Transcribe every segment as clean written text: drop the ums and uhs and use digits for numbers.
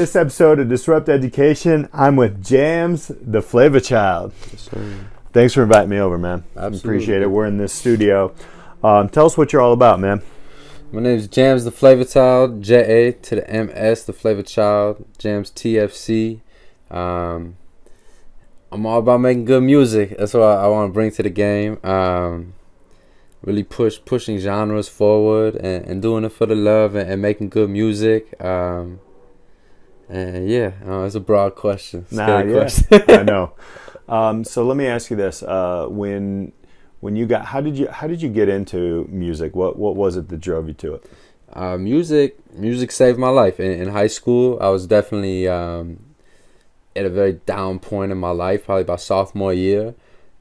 this episode of Disrupt Education, I'm with JAMS, the Flava Child. Yes, sir. Thanks for inviting me over, man. Absolutely. Appreciate it. We're in this studio. Tell us what you're all about, man. My name is JAMS, the Flava Child. J-A to the M-S, the Flava Child. JAMS TFC. I'm all about making good music. That's what I want to bring to the game. Really pushing genres forward and doing it for the love and making good music. And yeah, it's a broad question. Question. I know. So let me ask you this: when you got, how did you get into music? What was it that drove you to it? Music saved my life. In high school, I was definitely at a very down point in my life, probably about sophomore year,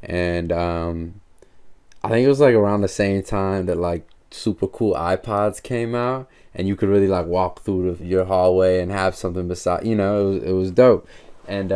and I think it was like around the same time that like super cool iPods came out, and you could really like walk through your hallway and have something beside. It was dope. And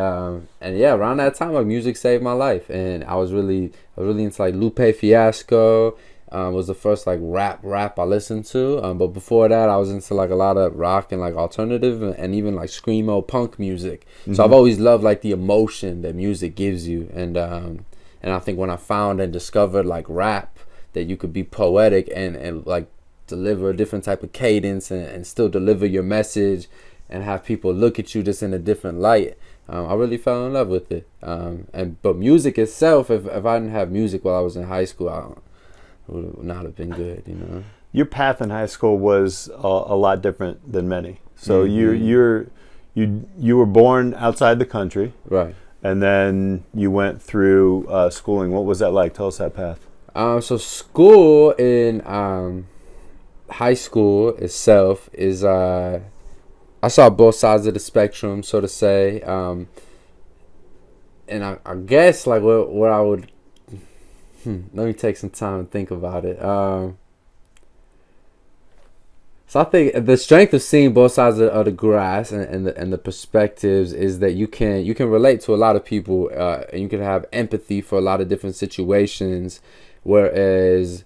yeah, around that time, like music saved my life, and I was really into like Lupe Fiasco. Was the first like rap I listened to. But before that, I was into like a lot of rock and like alternative and even like screamo punk music. Mm-hmm. So I've always loved like the emotion that music gives you, and I think when I found and discovered like rap, that you could be poetic and like deliver a different type of cadence and still deliver your message and have people look at you just in a different light. I really fell in love with it. But music itself, if I didn't have music while I was in high school, it would not have been good, Your path in high school was a lot different than many. So Mm-hmm. you were born outside the country, right? And then you went through schooling. What was that like? Tell us that path. So school in high school itself is I saw both sides of the spectrum, so to say, and I guess like where I would let me take some time to think about it. So I think the strength of seeing both sides of the grass and the perspectives is that you can relate to a lot of people, and you can have empathy for a lot of different situations. Whereas,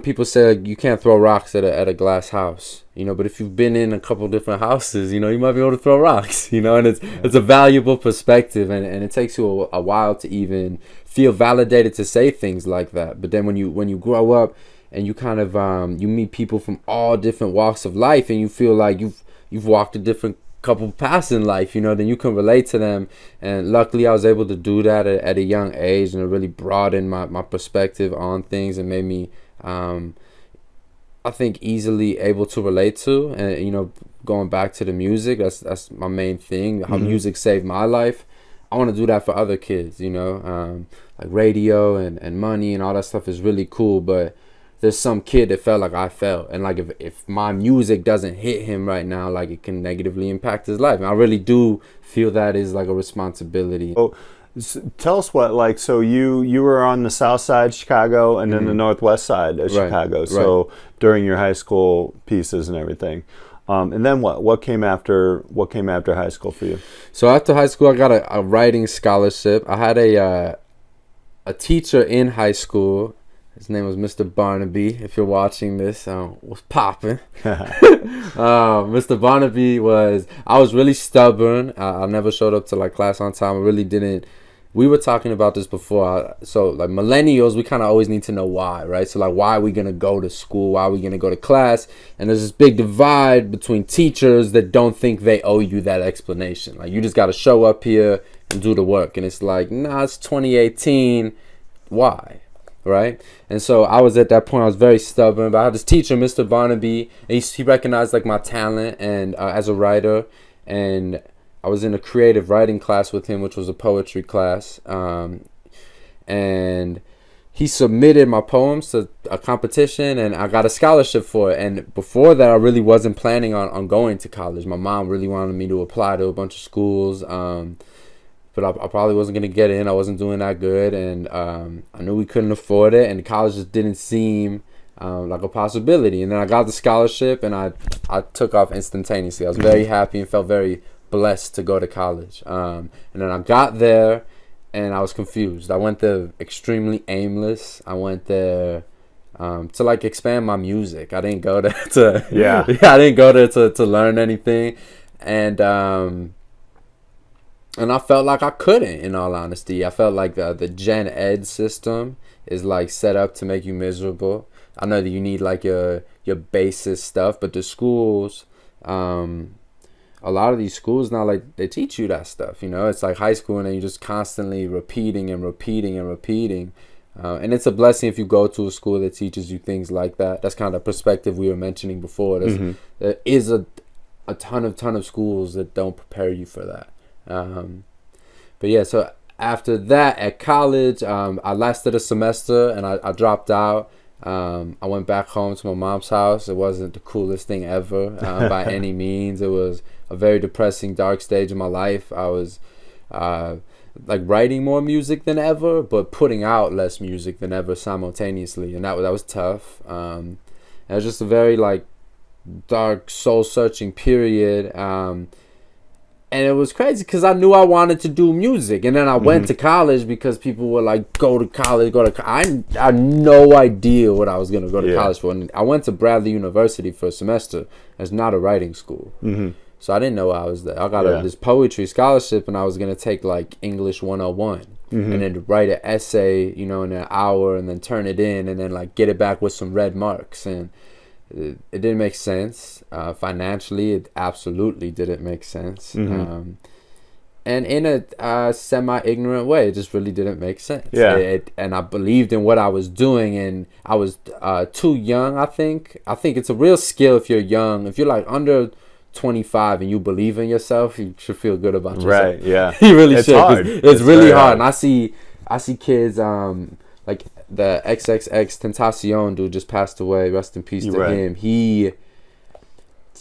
people say like, you can't throw rocks at a glass house, but if you've been in a couple different houses, you might be able to throw rocks, and it's a valuable perspective, and it takes you a while to even feel validated to say things like that. But then when you grow up and you kind of you meet people from all different walks of life, and you feel like you've walked a different couple paths in life, then you can relate to them. And luckily I was able to do that at a young age, and it really broadened my perspective on things and made me I think easily able to relate to. And going back to the music, that's my main thing, how Mm-hmm. music saved my life. I want to do that for other kids, like radio and money and all that stuff is really cool, but there's some kid that felt like I felt, and like if my music doesn't hit him right now, like it can negatively impact his life. And I really do feel that is like a responsibility. Oh, tell us so you were on the south side of Chicago and then the northwest side of Chicago. So during your high school pieces and everything. And then what came after high school for you? So after high school, I got a writing scholarship. I had a teacher in high school. His name was Mr. Barnaby. If you're watching this, was popping. Mr. Barnaby I was really stubborn. I never showed up to like class on time. I really didn't. We were talking about this before. So like millennials, we kind of always need to know why, right? So like, why are we going to go to school? Why are we going to go to class? And there's this big divide between teachers that don't think they owe you that explanation. Like, you just got to show up here and do the work. And it's like, nah, it's 2018. Why? Right? And so I was at that point, I was very stubborn, but I had this teacher, Mr. Barnaby, and he recognized like my talent and as a writer, and I was in a creative writing class with him, which was a poetry class, and he submitted my poems to a competition, and I got a scholarship for it. And before that, I really wasn't planning on going to college. My mom really wanted me to apply to a bunch of schools, but I probably wasn't going to get in. I wasn't doing that good, and I knew we couldn't afford it, and college just didn't seem like a possibility. And then I got the scholarship, and I took off instantaneously. I was very happy and felt very blessed to go to college. And then I got there, and I was confused. I went there extremely aimless. I went there to like expand my music. I didn't go there to I didn't go there to learn anything. And I felt like I couldn't, in all honesty. I felt like the gen ed system is like set up to make you miserable. I know that you need like your basis stuff, but the schools, a lot of these schools now, like, they teach you that stuff, you know. It's like high school, and then you're just constantly repeating and repeating and repeating. And it's a blessing if you go to a school that teaches you things like that. That's kind of perspective we were mentioning before. There is a ton of schools that don't prepare you for that. But yeah, so after that at college, I lasted a semester and I dropped out. I went back home to my mom's house. It wasn't the coolest thing ever by any means. It was a very depressing, dark stage of my life. I was like writing more music than ever, but putting out less music than ever simultaneously, and that was tough. It was just a very like dark, soul searching period. And it was crazy because I knew I wanted to do music. And then I went to college because people were like, go to college. I had no idea what I was going to go to college for. And I went to Bradley University for a semester. It's not a writing school. So I didn't know I was there. I got this poetry scholarship, and I was going to take like English 101. And then write an essay, you know, in an hour, and then turn it in, and then like get it back with some red marks. And it didn't make sense financially. It absolutely didn't make sense. And in a semi-ignorant way, it just really didn't make sense. And I believed in what I was doing, and I was too young. I think it's a real skill if you're young. If you're like under 25 and you believe in yourself, you should feel good about yourself. Right? Yeah. You really it's should. Hard. It's really hard. And I see kids like the XXX Tentacion dude just passed away. Rest in peace to him. He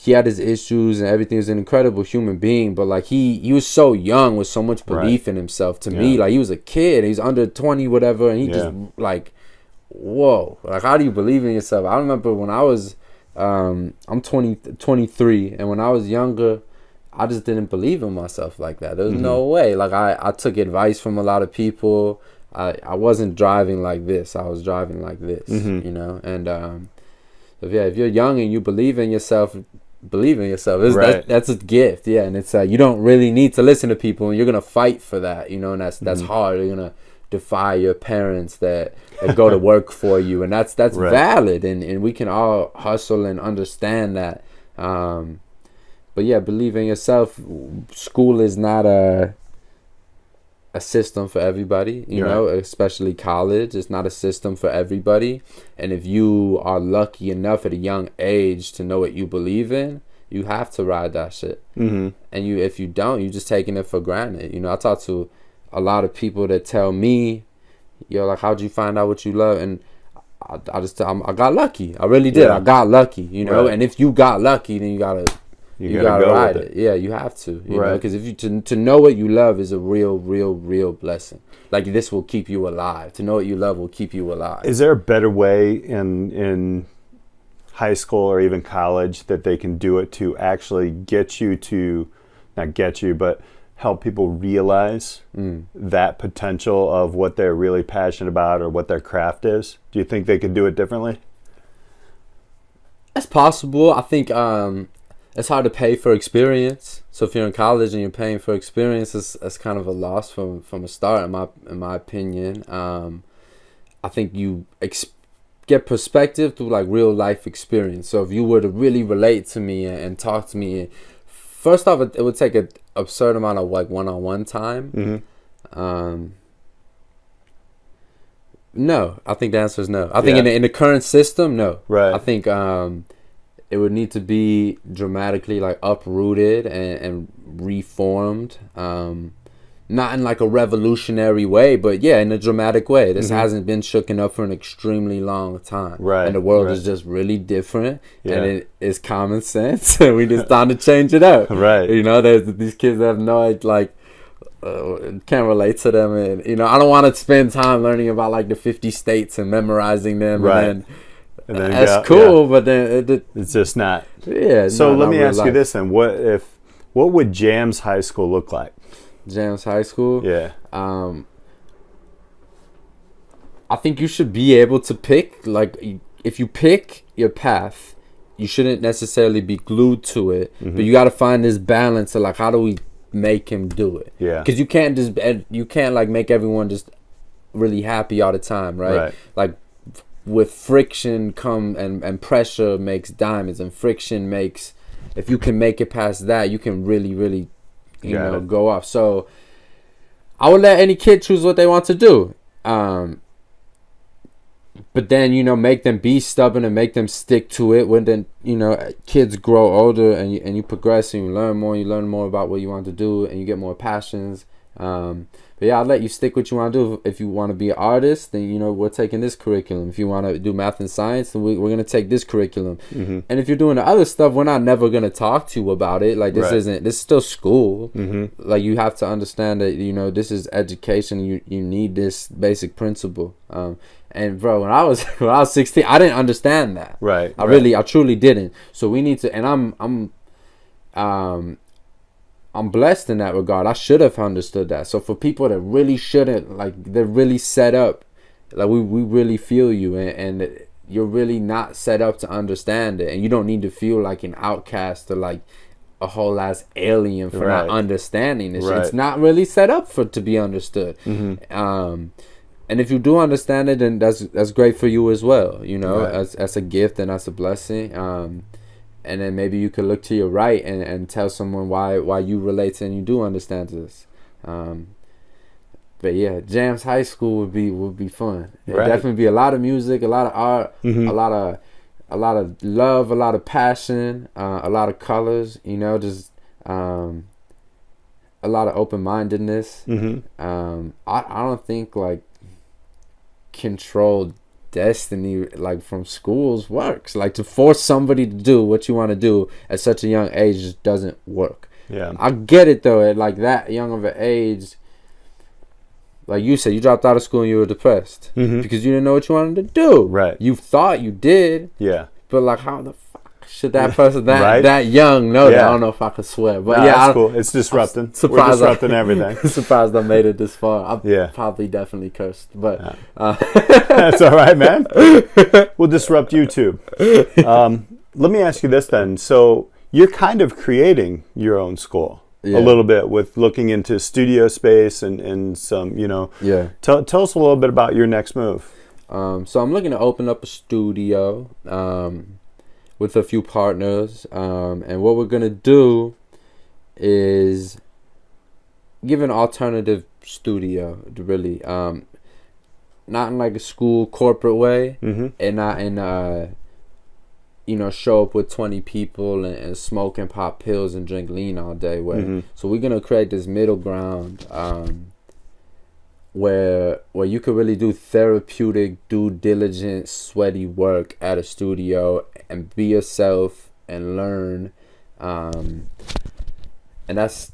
had his issues and everything. He was an incredible human being, but like he was so young with so much belief in himself. To me, like he was a kid. He's under 20, whatever, and he just like, whoa! Like, how do you believe in yourself? I remember when I was, I'm 23, and when I was younger, I just didn't believe in myself like that. There was no way. Like I took advice from a lot of people. I wasn't driving like this. I was driving like this, you know. And if you're young and you believe in yourself, that's a gift. Yeah, and it's you don't really need to listen to people, and you're gonna fight for that, you know. And that's hard. You're gonna defy your parents that go to work for you, and that's valid. And we can all hustle and understand that. But yeah, believe in yourself. School is not a system for everybody, you know, especially college. It's not a system for everybody. And if you are lucky enough at a young age to know what you believe in, you have to ride that shit. And if you don't, you're just taking it for granted. You know, I talk to a lot of people that tell me, yo, like, how'd you find out what you love? And I got lucky. I really did. I got lucky, you know. And if you got lucky, then you gotta ride it. Yeah, you have to, you know, because if you to know what you love is a real blessing. Like, this will keep you alive. To know what you love will keep you alive. Is there a better way in high school or even college that they can do it to actually get you to, not get you, but help people realize that potential of what they're really passionate about or what their craft is? Do you think they could do it differently? That's possible. I think it's hard to pay for experience. So if you're in college and you're paying for experience, it's kind of a loss from a start, in my opinion. I think you get perspective through like real life experience. So if you were to really relate to me and talk to me, first off, it would take an absurd amount of like one-on-one time. No, I think the answer is no. I think in the current system, no. I think it would need to be dramatically like uprooted and reformed. Not in like a revolutionary way, but yeah, in a dramatic way. This hasn't been shooken up for an extremely long time. And the world is just really different. And it is common sense. And we just time to change it up. You know, there's these kids that have no, like, can't relate to them. And, you know, I don't want to spend time learning about like the 50 states and memorizing them. And then that's cool, but then it's just not. Yeah. So let me ask you this then: what would JAMS High School look like? JAMS High School. Yeah. I think you should be able to pick. Like, if you pick your path, you shouldn't necessarily be glued to it, but you got to find this balance of like, how do we make him do it? Yeah. Because you can't like make everyone just really happy all the time, right? Like with friction come and pressure makes diamonds, and friction makes, if you can make it past that, you can really you know go off. So I would let any kid choose what they want to do, but then, you know, make them be stubborn and make them stick to it. When then, you know, kids grow older and you progress and you learn more about what you want to do, and you get more passions. But yeah, I'll let you stick what you want to do. If you want to be an artist, then, you know, we're taking this curriculum. If you want to do math and science, then we're going to take this curriculum. And if you're doing the other stuff, we're not never going to talk to you about it. Like, this is still school. Like, you have to understand that, you know, this is education. You need this basic principle. And bro, when I was 16, I didn't understand that. I truly didn't. So we need to, and I'm blessed in that regard. I should have understood that. So for people that really shouldn't, like, they're really set up, like, we really feel you, and you're really not set up to understand it, and you don't need to feel like an outcast or like a whole ass alien for not understanding this. It's not really set up to be understood. And if you do understand it, then that's great for you as well. You know, as a gift, and that's a blessing. And then maybe you could look to your right and tell someone why you relate to and you do understand this. But yeah, JAMS High School would be fun. It'd definitely be a lot of music, a lot of art, a lot of love, a lot of passion, a lot of colors. You know, just a lot of open-mindedness. I don't think like controlled destiny like from schools works. Like, to force somebody to do what you want to do at such a young age just doesn't work. I get it though, at like that young of an age. Like you said, you dropped out of school and you were depressed because you didn't know what you wanted to do. You thought you did, but like, how the fuck should that person that young know that? I don't know if I could swear, but that's cool. It's disrupting. We're disrupting everything. Surprised I made it this far. I'm probably definitely cursed, but that's all right, man. We'll disrupt YouTube. Let me ask you this then. So you're kind of creating your own school a little bit with looking into studio space and some, you know. Tell us a little bit about your next move. So I'm looking to open up a studio with a few partners, and what we're gonna do is give an alternative studio, really, not in like a school corporate way, and not in you know, show up with 20 people and smoke and pop pills and drink lean all day way. So we're gonna create this middle ground where you could really do therapeutic, due diligent, sweaty work at a studio and be yourself and learn. And that's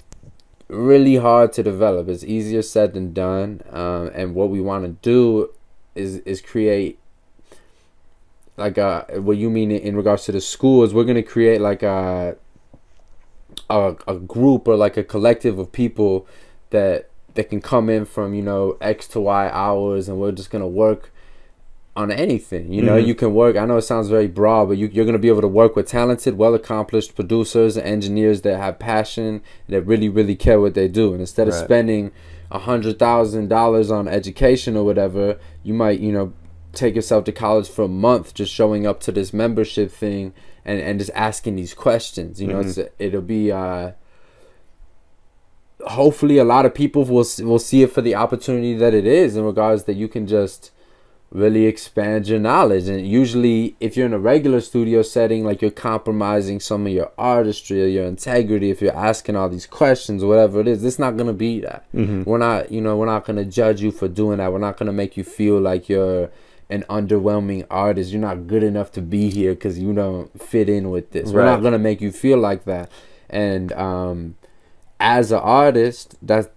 really hard to develop. It's easier said than done. And what we want to do is create like what you mean in regards to the school is we're going to create like a group or like a collective of people that can come in from, you know, X to Y hours, and we're just going to work on anything. You know, you can work, I know it sounds very broad, but you're going to be able to work with talented, well-accomplished producers and engineers that have passion, that really care what they do. And instead of spending $100,000 on education or whatever, you might, you know, take yourself to college for a month just showing up to this membership thing and just asking these questions. You know, it'll be hopefully a lot of people will see it for the opportunity that it is, in regards that you can just really expand your knowledge. And usually if you're in a regular studio setting, like, you're compromising some of your artistry or your integrity if you're asking all these questions or whatever it is. It's not going to be that. We're not going to judge you for doing that. We're not going to make you feel like you're an underwhelming artist. You're not good enough to be here because you don't fit in with this. We're not going to make you feel like that. And as an artist, that's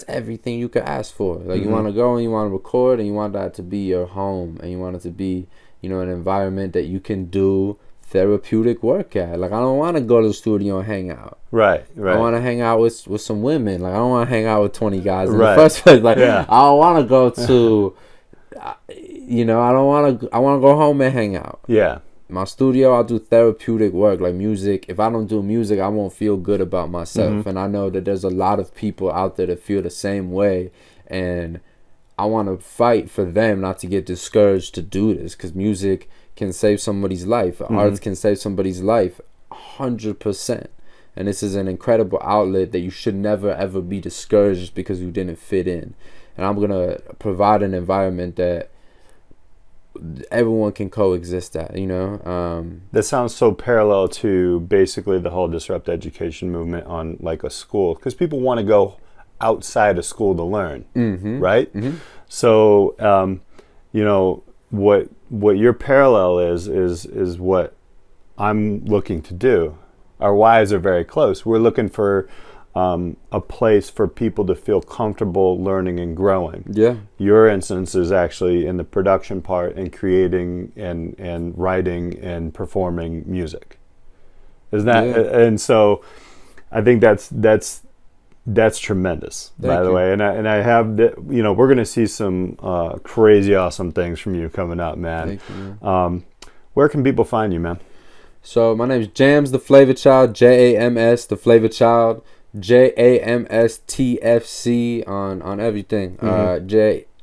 everything you could ask for. Like, you want to go and you want to record, and you want that to be your home, and you want it to be, you know, an environment that you can do therapeutic work at. Like, I don't want to go to the studio and hang out. I want to hang out with some women. Like, I don't want to hang out with 20 guys in the first place. Like, I don't want to go to, you know, I want to go home and hang out. my studio, I'll do therapeutic work like music. If I don't do music, I won't feel good about myself. And I know that there's a lot of people out there that feel the same way, and I want to fight for them not to get discouraged to do this, because music can save somebody's life. Arts can save somebody's life 100%. And this is an incredible outlet that you should never ever be discouraged because you didn't fit in. And I'm going to provide an environment that everyone can coexist at, you know. That sounds so parallel to basically the whole disrupt education movement on like a school, because people want to go outside of school to learn, right? So you know, what your parallel is what I'm looking to do. Our whys are very close. We're looking for a place for people to feel comfortable learning and growing. Yeah. Your instance is actually in the production part and creating and writing and performing music. Isn't that? Yeah. And so I think that's tremendous, by the way. And I have, you know, we're going to see some crazy awesome things from you coming up, man. Thank you, man. Where can people find you, man? So my name is JAMS the Flava Child, JAMS the Flava Child, JAMS TFC on everything.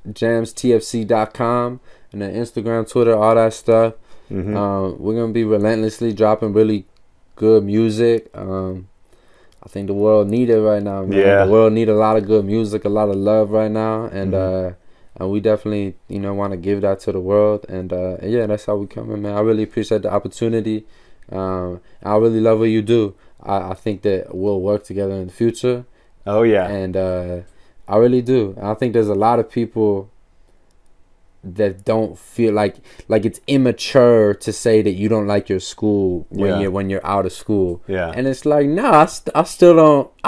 JamsTFC.com, and then Instagram, Twitter, all that stuff. We're gonna be relentlessly dropping really good music. I think the world need it right now, man. Yeah. The world need a lot of good music, a lot of love right now, and we definitely, you know, want to give that to the world. And yeah, that's how we come in, man. I really appreciate the opportunity. I really love what you do. I think that we'll work together in the future. Oh yeah. And I really do. I think there's a lot of people that don't feel like it's immature to say that you don't like your school when you're out of school. Yeah. And it's like, no, I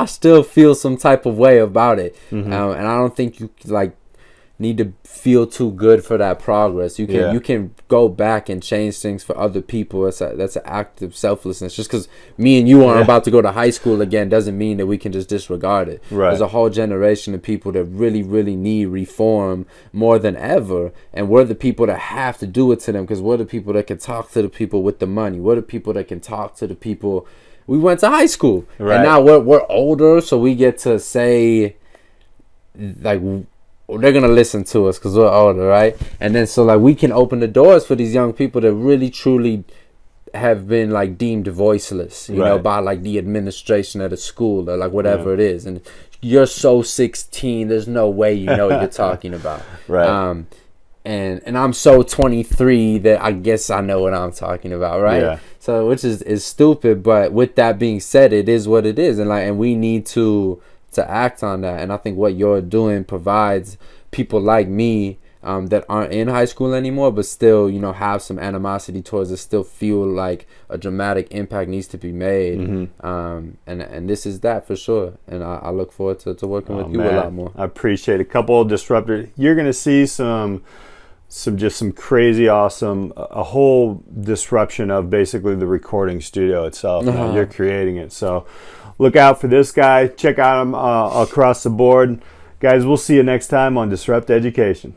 still feel some type of way about it. And I don't think you like need to feel too good for that progress. You can go back and change things for other people. That's an act of selflessness. Just because me and you aren't about to go to high school again doesn't mean that we can just disregard it. Right. There's a whole generation of people that really, really need reform more than ever, and we're the people that have to do it to them, because we're the people that can talk to the people with the money. We're the people that can talk to the people. We went to high school, and now we're older, so we get to say, like, they're gonna listen to us because we're older, right? And then so like we can open the doors for these young people that really truly have been like deemed voiceless, you know, by like the administration at a school or like whatever it is. And you're so 16, there's no way you know what you're talking about. Right. And I'm so 23 that I guess I know what I'm talking about, right? Yeah. So which is stupid, but with that being said, it is what it is, and we need to act on that. And I think what you're doing provides people like me that aren't in high school anymore, but still, you know, have some animosity towards it, still feel like a dramatic impact needs to be made. And this is that for sure. And I look forward to working with you a lot more. I appreciate a couple of disruptors. You're going to see some crazy awesome, a whole disruption of basically the recording studio itself. You're creating it. So look out for this guy. Check out him across the board. Guys, we'll see you next time on Disrupt Education.